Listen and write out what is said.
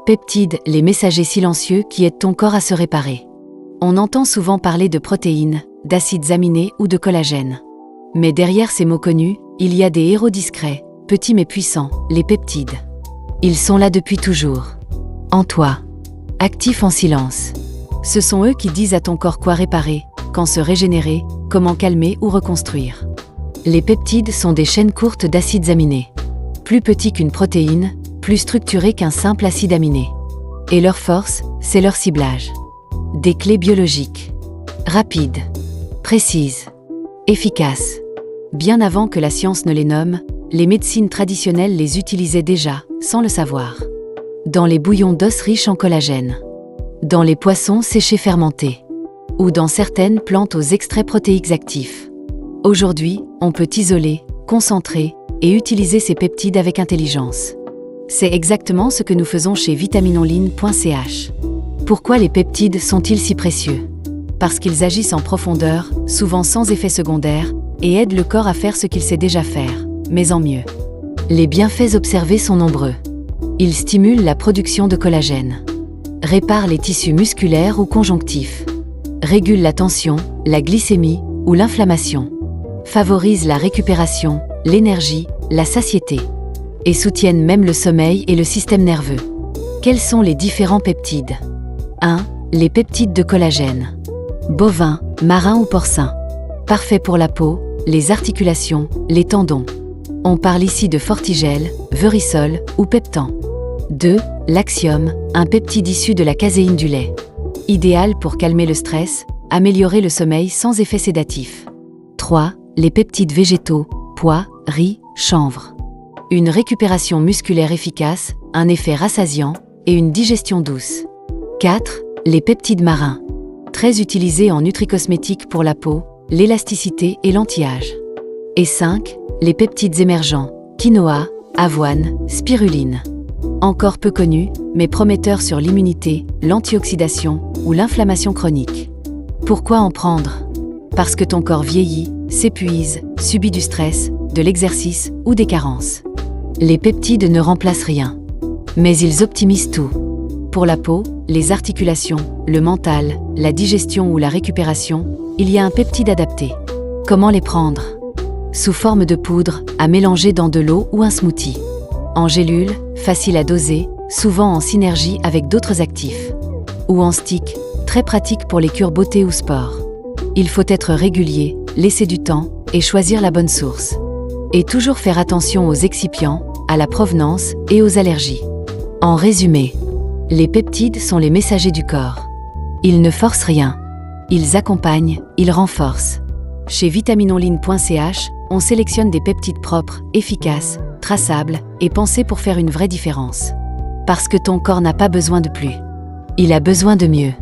Peptides, les messagers silencieux qui aident ton corps à se réparer. On entend souvent parler de protéines, d'acides aminés ou de collagène. Mais derrière ces mots connus, il y a des héros discrets, petits mais puissants, les peptides. Ils sont là depuis toujours. En toi. Actifs en silence. Ce sont eux qui disent à ton corps quoi réparer, quand se régénérer, comment calmer ou reconstruire. Les peptides sont des chaînes courtes d'acides aminés. Plus petits qu'une protéine, plus structurés qu'un simple acide aminé. Et leur force, c'est leur ciblage. Des clés biologiques. Rapides. Précises. Efficaces. Bien avant que la science ne les nomme, les médecines traditionnelles les utilisaient déjà, sans le savoir. Dans les bouillons d'os riches en collagène. Dans les poissons séchés fermentés. Ou dans certaines plantes aux extraits protéiques actifs. Aujourd'hui, on peut isoler, concentrer et utiliser ces peptides avec intelligence. C'est exactement ce que nous faisons chez vitaminonline.ch. Pourquoi les peptides sont-ils si précieux? Parce qu'ils agissent en profondeur, souvent sans effet secondaire, et aident le corps à faire ce qu'il sait déjà faire, mais en mieux. Les bienfaits observés sont nombreux. Ils stimulent la production de collagène. Réparent les tissus musculaires ou conjonctifs. Régulent la tension, la glycémie ou l'inflammation. Favorisent la récupération, l'énergie, la satiété. Et soutiennent même le sommeil et le système nerveux. Quels sont les différents peptides? 1. Les peptides de collagène. Bovin, marin ou porcin. Parfait pour la peau, les articulations, les tendons. On parle ici de Fortigel, Verisol ou Peptan. 2. L'axium, un peptide issu de la caséine du lait. Idéal pour calmer le stress, améliorer le sommeil sans effet sédatif. 3. Les peptides végétaux, pois, riz, chanvre. Une récupération musculaire efficace, un effet rassasiant et une digestion douce. 4. Les peptides marins. Très utilisés en nutricosmétique pour la peau, l'élasticité et l'anti-âge. Et 5. Les peptides émergents, quinoa, avoine, spiruline. Encore peu connus, mais prometteurs sur l'immunité, l'antioxydation ou l'inflammation chronique. Pourquoi en prendre? Parce que ton corps vieillit, s'épuise, subit du stress, de l'exercice ou des carences. Les peptides ne remplacent rien. Mais ils optimisent tout. Pour la peau, les articulations, le mental, la digestion ou la récupération, il y a un peptide adapté. Comment les prendre? Sous forme de poudre, à mélanger dans de l'eau ou un smoothie. En gélule, facile à doser, souvent en synergie avec d'autres actifs. Ou en stick, très pratique pour les cures beauté ou sport. Il faut être régulier, laisser du temps et choisir la bonne source. Et toujours faire attention aux excipients, à la provenance et aux allergies. En résumé, les peptides sont les messagers du corps. Ils ne forcent rien. Ils accompagnent, ils renforcent. Chez vitaminonline.ch, on sélectionne des peptides propres, efficaces, traçables et pensés pour faire une vraie différence. Parce que ton corps n'a pas besoin de plus. Il a besoin de mieux.